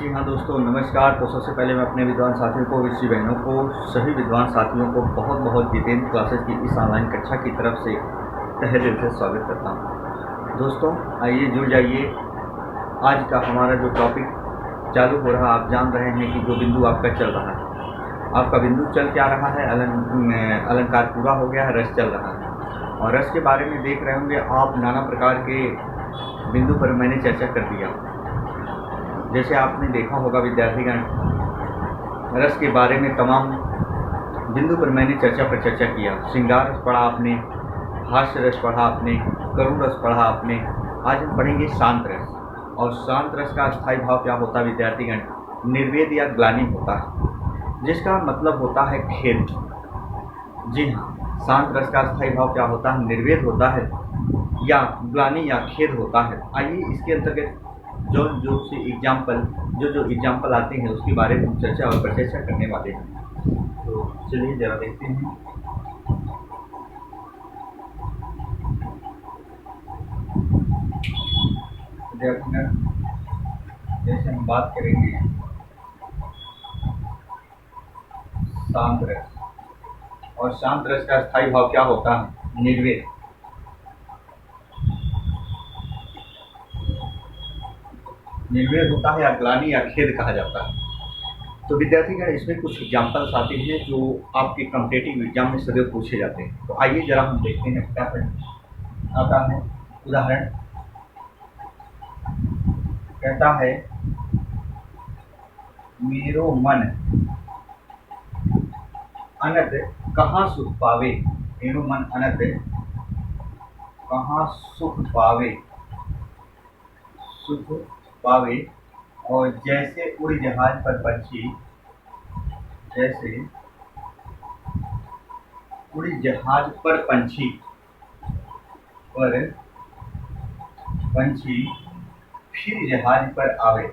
जी हाँ दोस्तों, नमस्कार। तो सबसे पहले मैं अपने विद्वान साथियों को, विषय बहनों को, सभी विद्वान साथियों को बहुत बहुत जितेंद्र क्लासेस की इस ऑनलाइन कक्षा की तरफ से तहे दिल से स्वागत करता हूँ। दोस्तों आइए जुड़ जाइए। आज का हमारा जो टॉपिक चालू हो रहा, आप जान रहे हैं कि जो बिंदु आपका चल रहा है, आपका बिंदु चल क्या रहा है, अलंकार पूरा हो गया है, रस चल रहा है। और रस के बारे में देख रहे होंगे आप, नाना प्रकार के बिंदु पर मैंने चर्चा कर दिया। जैसे आपने देखा होगा विद्यार्थीगण, रस के बारे में तमाम बिंदु पर मैंने चर्चा पर चर्चा किया। श्रृंगार रस पढ़ा आपने, हास्य रस पढ़ा आपने, करुण रस पढ़ा आपने। आज हम पढ़ेंगे शांत रस। और शांत रस का स्थायी भाव क्या होता है विद्यार्थीगण? निर्वेद या ग्लानि होता है, जिसका मतलब होता है खेद। जी हाँ, शांत रस का स्थायी भाव क्या होता है? निर्वेद होता है या ग्लानि या खेद होता है। आइए इसके अंतर्गत जो एग्जाम्पल आते हैं उसके बारे में हम चर्चा और परिचर्चा करने वाले हैं। तो चलिए जरा देखते हैं। जैसे हम बात करेंगे शांत रस, और शांत रस का स्थायी भाव क्या होता है? निर्वेद। निर्वेद होता है या ग्लानि या खेद कहा जाता है। तो विद्यार्थीगण, इसमें कुछ एग्जाम्पल्स आते हैं जो आपके कॉम्पिटिटिव एग्जाम में सदैव पूछे जाते हैं। तो आइए जरा हम देखते हैं क्या आता है। उदाहरण कहता है, मेरो मन अनत कहाँ सुख पावे। मेरो मन अनत कहाँ सुख पावे, सुख पावे। और जैसे उड़ जहाज पर पंछी, जैसे उड़ी जहाज पर पंछी फिर जहाज पर आवे।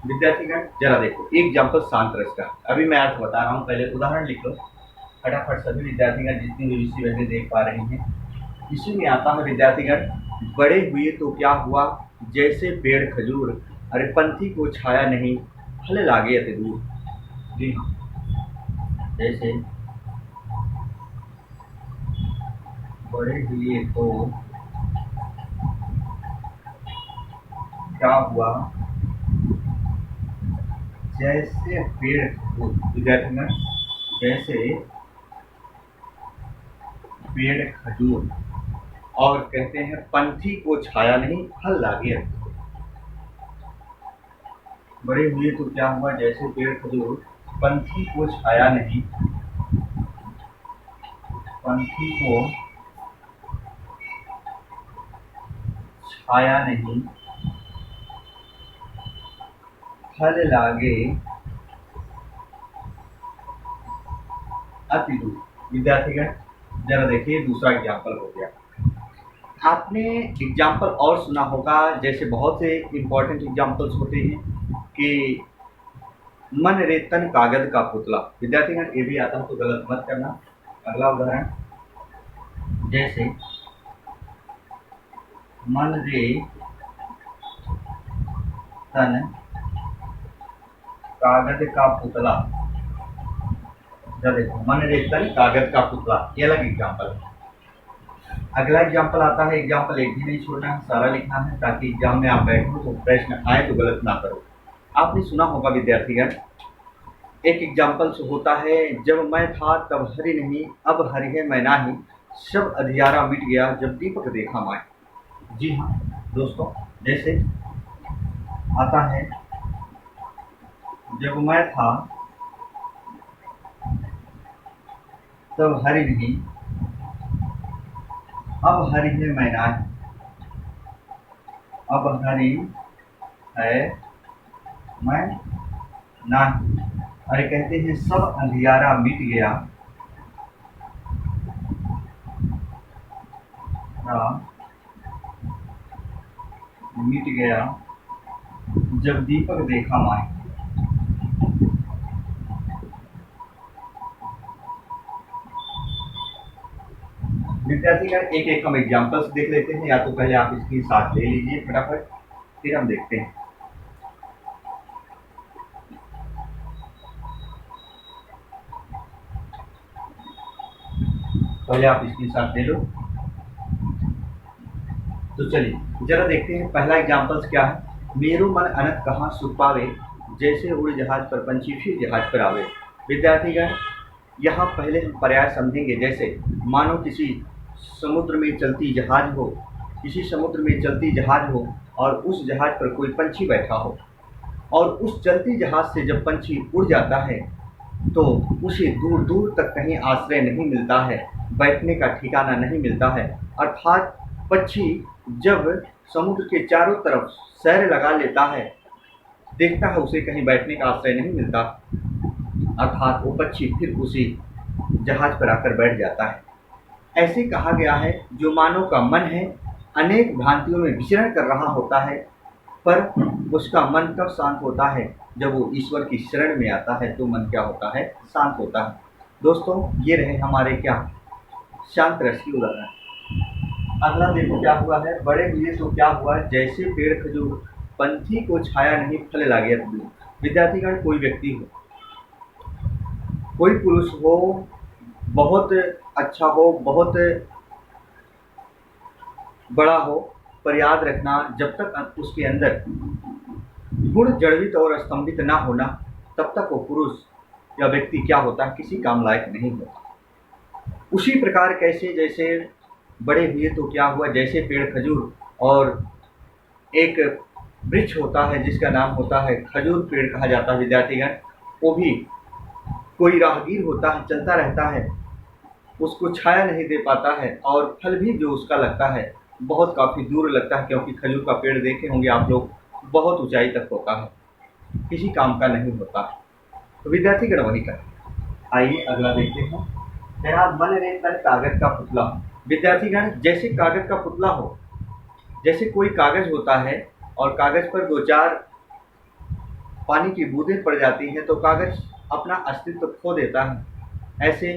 विद्यार्थीगण जरा देखो, एक एग्जाम्पल शांत रस का। अभी मैं अर्थ बता रहा हूँ, पहले उदाहरण लिख लो फटाफट। सभी विद्यार्थीगण जितनी भी विषय वैसे देख पा रहे हैं, इसी में आता है विद्यार्थीगण, बड़े हुए तो क्या हुआ, जैसे पेड़ खजूर, अरे पंथी को छाया नहीं, फल लागे अति दूर। जी हाँ, जैसे बड़े हुए तो क्या हुआ, जैसे पेड़ खजूर। विद्यार्थीगण, जैसे पेड़ खजूर, और कहते हैं पंथी को छाया नहीं, फल लागे। बड़े हुए तो क्या हुआ, जैसे पेड़ खजूर, पंथी को छाया नहीं, पंथी को छाया नहीं, फल लागे अति दूर। विद्यार्थीगण जरा देखिए, दूसरा एग्जाम्पल हो गया। आपने एग्जाम्पल और सुना होगा, जैसे बहुत से इंपॉर्टेंट एग्जाम्पल्स होते हैं कि मन रे तन कागज का पुतला। विद्यार्थीगण ये भी आता है तो गलत मत करना। अगला उदाहरण, जैसे मन रे तन कागज का पुतला। जब देखो, मन रे तन कागज का पुतला, ये अलग एग्जाम्पल है। अगला एग्जाम्पल आता है, एग्जाम्पल एक भी नहीं छोड़ना है, सारा लिखना है, ताकि एग्जाम में आप बैठो तो प्रश्न आए तो गलत ना करो। आपने सुना होगा विद्यार्थीगण, एक एग्जाम्पल होता है, जब मैं था तब हरि नहीं, अब हरि है मैं नाही, सब अंधियारा मिट गया जब दीपक देखा माए। जी हाँ दोस्तों, जैसे आता है, जब मैं था तब हरि नहीं, अब हरि है मैं नाही, अब हरि है मैं नाही। अरे कहते हैं सब अंधियारा मिट गया, मिट गया जब दीपक देखा माए। विद्यार्थीगण एक एक हम एग्जाम्पल्स देख लेते हैं, या तो पहले आप इसकी साथ ले लीजिए फटाफट, फिर हम देखते हैं। पहले आप इसकी साथ ले लो। तो चलिए जरा देखते हैं पहला एग्जाम्पल्स क्या है। मेरो मन अनंत कहाँ सुख पावे, जैसे उड़ जहाज पर पंछी फिर जहाज पर आवे। विद्यार्थीगण यहाँ पहले हम पर्याय समझेंगे, जैसे मानो किसी समुद्र में चलती जहाज हो, किसी समुद्र में चलती जहाज हो और उस जहाज पर कोई पंछी बैठा हो, और उस चलती जहाज से जब पंछी उड़ जाता है तो उसे दूर दूर तक कहीं आश्रय नहीं मिलता है, बैठने का ठिकाना नहीं मिलता है। अर्थात पक्षी जब समुद्र के चारों तरफ सैर लगा लेता है, देखता है उसे कहीं बैठने का आश्रय नहीं मिलता, अर्थात वो पक्षी फिर उसी जहाज पर आकर बैठ जाता है। ऐसे कहा गया है जो मानव का मन है अनेक भ्रांतियों में विचरण कर रहा होता है, पर उसका मन कब शांत होता है, जब वो ईश्वर की शरण में आता है तो मन क्या होता है, शांत होता है। दोस्तों ये रहे हमारे क्या शांत रस की उदाहरण। अगला देखो क्या हुआ है, बड़े हुए तो क्या हुआ, जैसे पेड़ खजूर पंछी को छाया नहीं फल लागे दूर। विद्यार्थीगण कोई व्यक्ति हो, कोई पुरुष हो, बहुत अच्छा हो, बहुत बड़ा हो, पर याद रखना जब तक उसके अंदर गुण जड़वित और स्तंभित ना होना, तब तक वो पुरुष या व्यक्ति क्या होता है, किसी काम लायक नहीं होता। उसी प्रकार कैसे जैसे बड़े हुए तो क्या हुआ, जैसे पेड़ खजूर और एक वृक्ष होता है जिसका नाम होता है खजूर पेड़ कहा जाता है। विद्यार्थीगण वो भी कोई राहगीर होता है, चलता रहता है, उसको छाया नहीं दे पाता है और फल भी जो उसका लगता है बहुत काफ़ी दूर लगता है, क्योंकि खजूर का पेड़ देखे होंगे आप लोग, बहुत ऊंचाई तक होता है, किसी काम का नहीं होता। तो विद्यार्थीगण वही का। आइए अगला देखते हैं। जनाब मन रे तन कागज का पुतला। विद्यार्थीगण जैसे कागज का पुतला हो, जैसे कोई कागज होता है और कागज पर दो चार पानी की बूंदें पड़ जाती हैं तो कागज अपना अस्तित्व खो देता है, ऐसे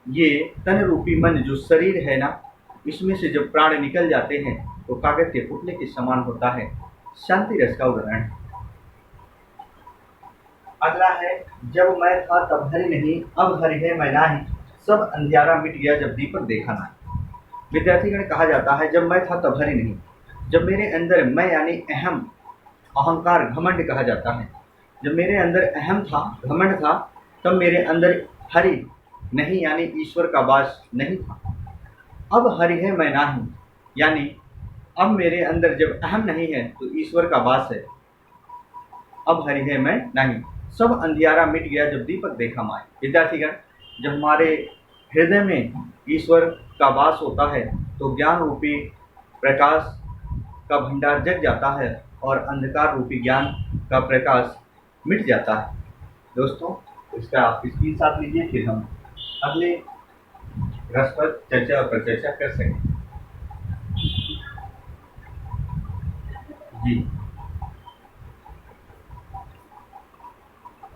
ये तन रूपी मन जो शरीर है ना, इसमें से जब प्राण निकल जाते हैं तो कागज के पुतले के समान होता है। शांति रस का उदाहरण। अगला है जब मैं था तब हरि नहीं, अब हरि है मैं नाही, सब अंधियारा मिट गया जब दीपक देखा ना। विद्यार्थीगण कहा जाता है जब मैं था तब हरि नहीं, जब मेरे अंदर मैं यानी अहम, अहंकार, घमंड कहा जाता है, जब मेरे अंदर अहम था, घमंड था, तब मेरे अंदर हरि नहीं यानी ईश्वर का वास नहीं था। अब हरि है मैं नाही, यानी अब मेरे अंदर जब अहम नहीं है तो ईश्वर का वास है। अब हरि है मैं नहीं, सब अंधियारा मिट गया जब दीपक देखा माए। विद्यार्थीगण जब हमारे हृदय में ईश्वर का वास होता है तो ज्ञान रूपी प्रकाश का भंडार जग जाता है और अंधकार रूपी ज्ञान का प्रकाश मिट जाता है। दोस्तों इसका आप स्क्रीनशॉट लीजिए, फिर हम अगले रसप्रद चर्चा और परिचर्चा कर सकें। जी